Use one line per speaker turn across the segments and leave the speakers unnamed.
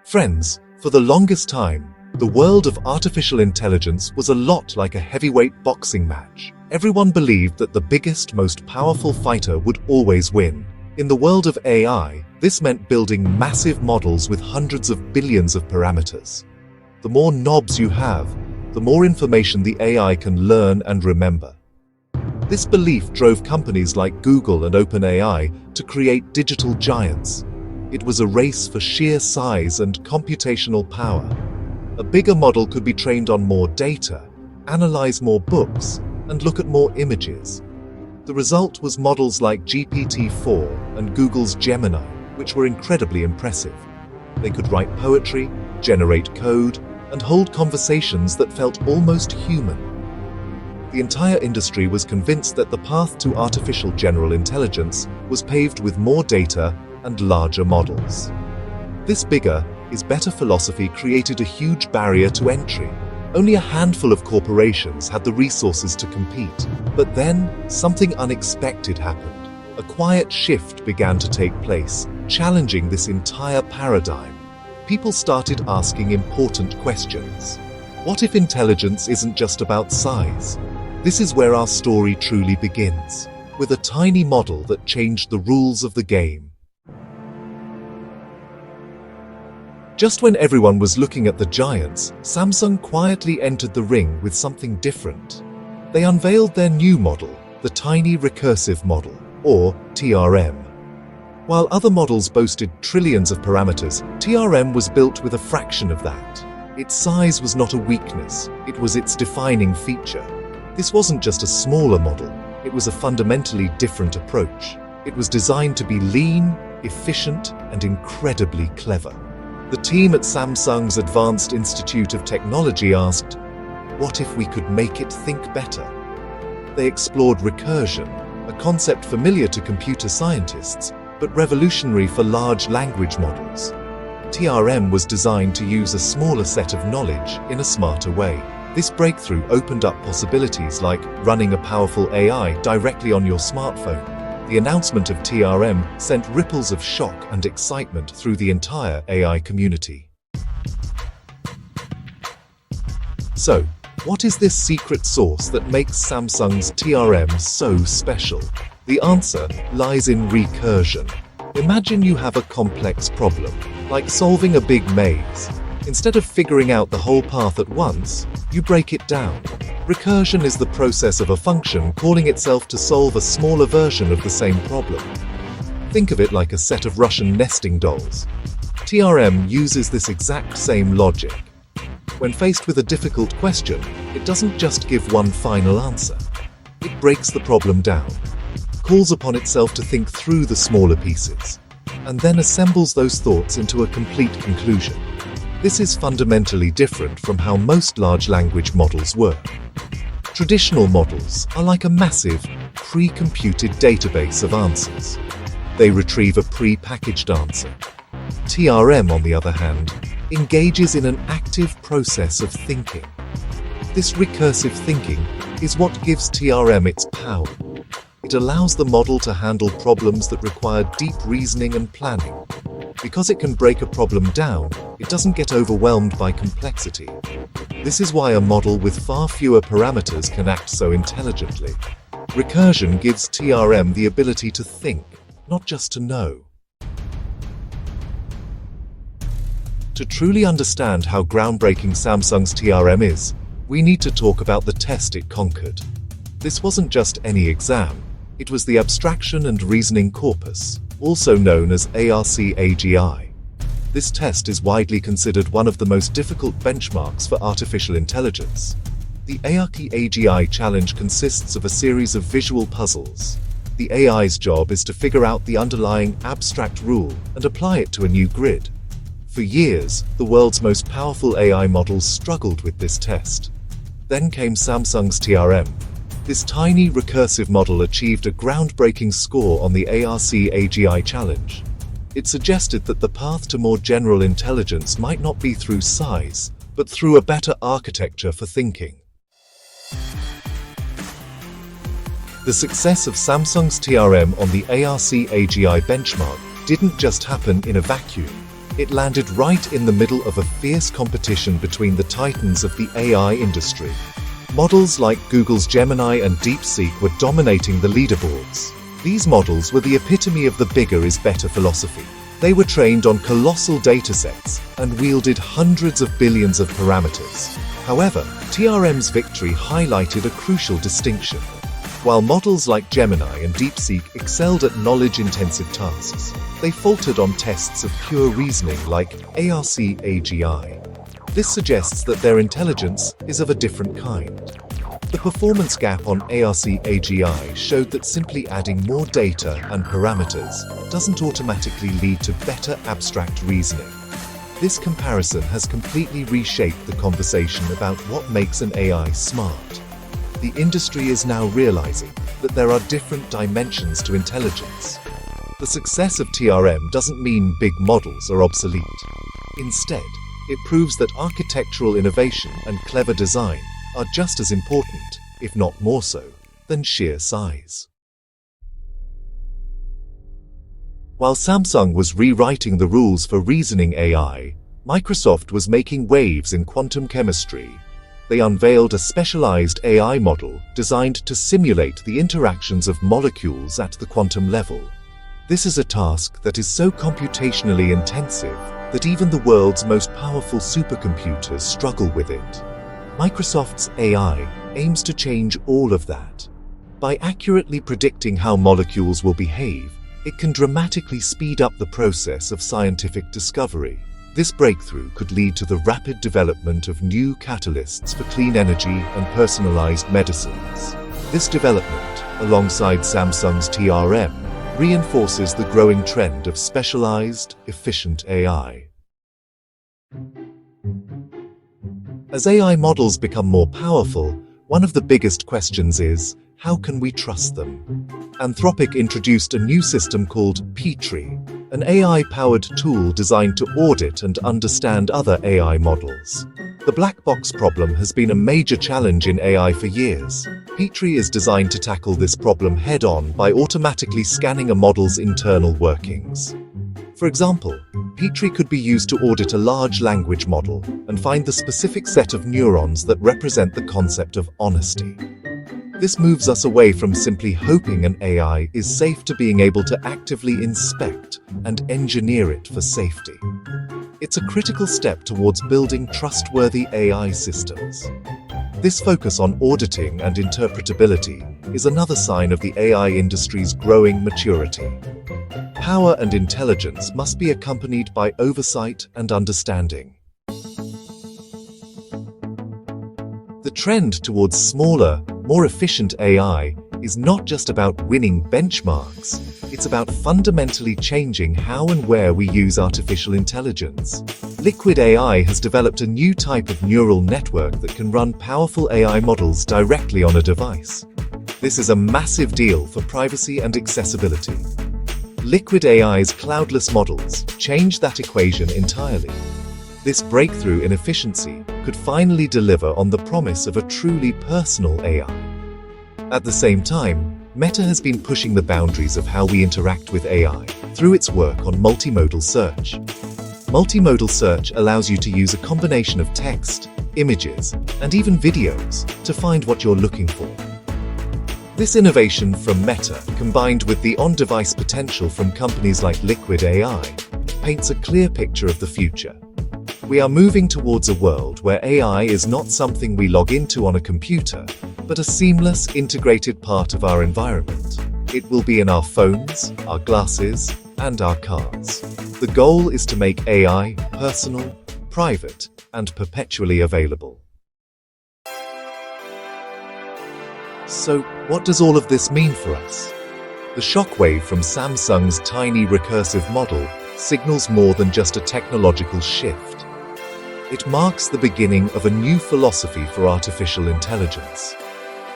Friends, for the longest time, the world of artificial intelligence was a lot like a heavyweight boxing match. Everyone believed that the biggest, most powerful fighter would always win. In the world of AI, this meant building massive models with hundreds of billions of parameters. The more knobs you have, the more information the AI can learn and remember. This belief drove companies like Google and OpenAI to create digital giants. It was a race for sheer size and computational power. A bigger model could be trained on more data, analyze more books, and look at more images. The result was models like GPT-4 and Google's Gemini, which were incredibly impressive. They could write poetry, generate code, and hold conversations that felt almost human. The entire industry was convinced that the path to artificial general intelligence was paved with more data and larger models. This bigger is better philosophy created a huge barrier to entry. Only a handful of corporations had the resources to compete. But then, something unexpected happened. A quiet shift began to take place, challenging this entire paradigm. People started asking important questions. What if intelligence isn't just about size? This is where our story truly begins, with a tiny model that changed the rules of the game. Just when everyone was looking at the giants, Samsung quietly entered the ring with something different. They unveiled their new model, the Tiny Recursive Model, or TRM. While other models boasted trillions of parameters, TRM was built with a fraction of that. Its size was not a weakness, it was its defining feature. This wasn't just a smaller model, it was a fundamentally different approach. It was designed to be lean, efficient, and incredibly clever. The team at Samsung's Advanced Institute of Technology asked, what if we could make it think better? They explored recursion, a concept familiar to computer scientists, but revolutionary for large language models. TRM was designed to use a smaller set of knowledge in a smarter way. This breakthrough opened up possibilities like running a powerful AI directly on your smartphone. The announcement of TRM sent ripples of shock and excitement through the entire AI community. So, what is this secret sauce that makes Samsung's TRM so special? The answer lies in recursion. Imagine you have a complex problem, like solving a big maze. Instead of figuring out the whole path at once, you break it down. Recursion is the process of a function calling itself to solve a smaller version of the same problem. Think of it like a set of Russian nesting dolls. TRM uses this exact same logic. When faced with a difficult question, it doesn't just give one final answer. It breaks the problem down, calls upon itself to think through the smaller pieces, and then assembles those thoughts into a complete conclusion. This is fundamentally different from how most large language models work. Traditional models are like a massive, pre-computed database of answers. They retrieve a pre-packaged answer. TRM, on the other hand, engages in an active process of thinking. This recursive thinking is what gives TRM its power. It allows the model to handle problems that require deep reasoning and planning. Because it can break a problem down, it doesn't get overwhelmed by complexity. This is why a model with far fewer parameters can act so intelligently. Recursion gives TRM the ability to think, not just to know. To truly understand how groundbreaking Samsung's TRM is, we need to talk about the test it conquered. This wasn't just any exam, it was the Abstraction and Reasoning Corpus, also known as ARC-AGI. This test is widely considered one of the most difficult benchmarks for artificial intelligence. The ARC-AGI challenge consists of a series of visual puzzles. The AI's job is to figure out the underlying abstract rule and apply it to a new grid. For years, the world's most powerful AI models struggled with this test. Then came Samsung's TRM. This tiny recursive model achieved a groundbreaking score on the ARC-AGI challenge. It suggested that the path to more general intelligence might not be through size, but through a better architecture for thinking. The success of Samsung's TRM on the ARC-AGI benchmark didn't just happen in a vacuum. It landed right in the middle of a fierce competition between the titans of the AI industry. Models like Google's Gemini and DeepSeek were dominating the leaderboards. These models were the epitome of the bigger is better philosophy. They were trained on colossal datasets and wielded hundreds of billions of parameters. However, TRM's victory highlighted a crucial distinction. While models like Gemini and DeepSeek excelled at knowledge-intensive tasks, they faltered on tests of pure reasoning like ARC-AGI. This suggests that their intelligence is of a different kind. The performance gap on ARC-AGI showed that simply adding more data and parameters doesn't automatically lead to better abstract reasoning. This comparison has completely reshaped the conversation about what makes an AI smart. The industry is now realizing that there are different dimensions to intelligence. The success of TRM doesn't mean big models are obsolete. Instead, it proves that architectural innovation and clever design are just as important, if not more so, than sheer size. While Samsung was rewriting the rules for reasoning AI, Microsoft was making waves in quantum chemistry. They unveiled a specialized AI model designed to simulate the interactions of molecules at the quantum level. This is a task that is so computationally intensive that even the world's most powerful supercomputers struggle with it. Microsoft's AI aims to change all of that. By accurately predicting how molecules will behave, it can dramatically speed up the process of scientific discovery. This breakthrough could lead to the rapid development of new catalysts for clean energy and personalized medicines. This development, alongside Samsung's TRM, reinforces the growing trend of specialized, efficient AI. As AI models become more powerful, one of the biggest questions is, how can we trust them? Anthropic introduced a new system called Petri, an AI-powered tool designed to audit and understand other AI models. The black box problem has been a major challenge in AI for years. Petri is designed to tackle this problem head-on by automatically scanning a model's internal workings. For example, Petri could be used to audit a large language model and find the specific set of neurons that represent the concept of honesty. This moves us away from simply hoping an AI is safe to being able to actively inspect and engineer it for safety. It's a critical step towards building trustworthy AI systems. This focus on auditing and interpretability is another sign of the AI industry's growing maturity. Power and intelligence must be accompanied by oversight and understanding. The trend towards smaller, more efficient AI is not just about winning benchmarks, it's about fundamentally changing how and where we use artificial intelligence. Liquid AI has developed a new type of neural network that can run powerful AI models directly on a device. This is a massive deal for privacy and accessibility. Liquid AI's cloudless models change that equation entirely. This breakthrough in efficiency could finally deliver on the promise of a truly personal AI. At the same time, Meta has been pushing the boundaries of how we interact with AI through its work on multimodal search. Multimodal search allows you to use a combination of text, images, and even videos to find what you're looking for. This innovation from Meta, combined with the on-device potential from companies like Liquid AI, paints a clear picture of the future. We are moving towards a world where AI is not something we log into on a computer, but a seamless, integrated part of our environment. It will be in our phones, our glasses, and our cars. The goal is to make AI personal, private, and perpetually available. So, what does all of this mean for us? The shockwave from Samsung's tiny recursive model signals more than just a technological shift. It marks the beginning of a new philosophy for artificial intelligence.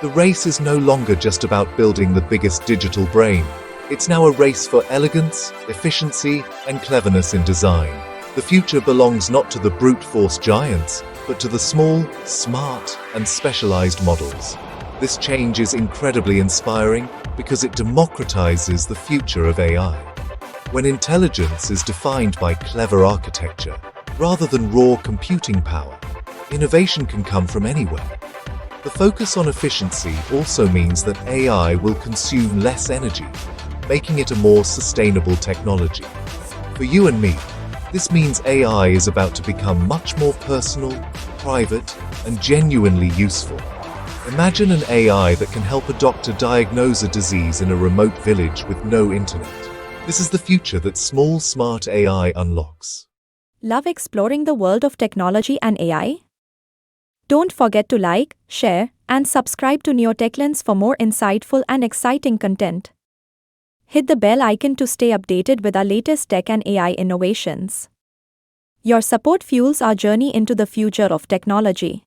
The race is no longer just about building the biggest digital brain. It's now a race for elegance, efficiency, and cleverness in design. The future belongs not to the brute force giants, but to the small, smart, and specialized models. This change is incredibly inspiring because it democratizes the future of AI. when intelligence is defined by clever architecture rather than raw computing power, innovation can come from anywhere. The focus on efficiency also means that AI will consume less energy, making it a more sustainable technology. For you and me, this means AI is about to become much more personal, private, and genuinely useful. Imagine an AI that can help a doctor diagnose a disease in a remote village with no internet. This is the future that small, smart AI unlocks.
Love exploring the world of technology and AI? Don't forget to like, share, and subscribe to Neotechlens for more insightful and exciting content. Hit the bell icon to stay updated with our latest tech and AI innovations. Your support fuels our journey into the future of technology.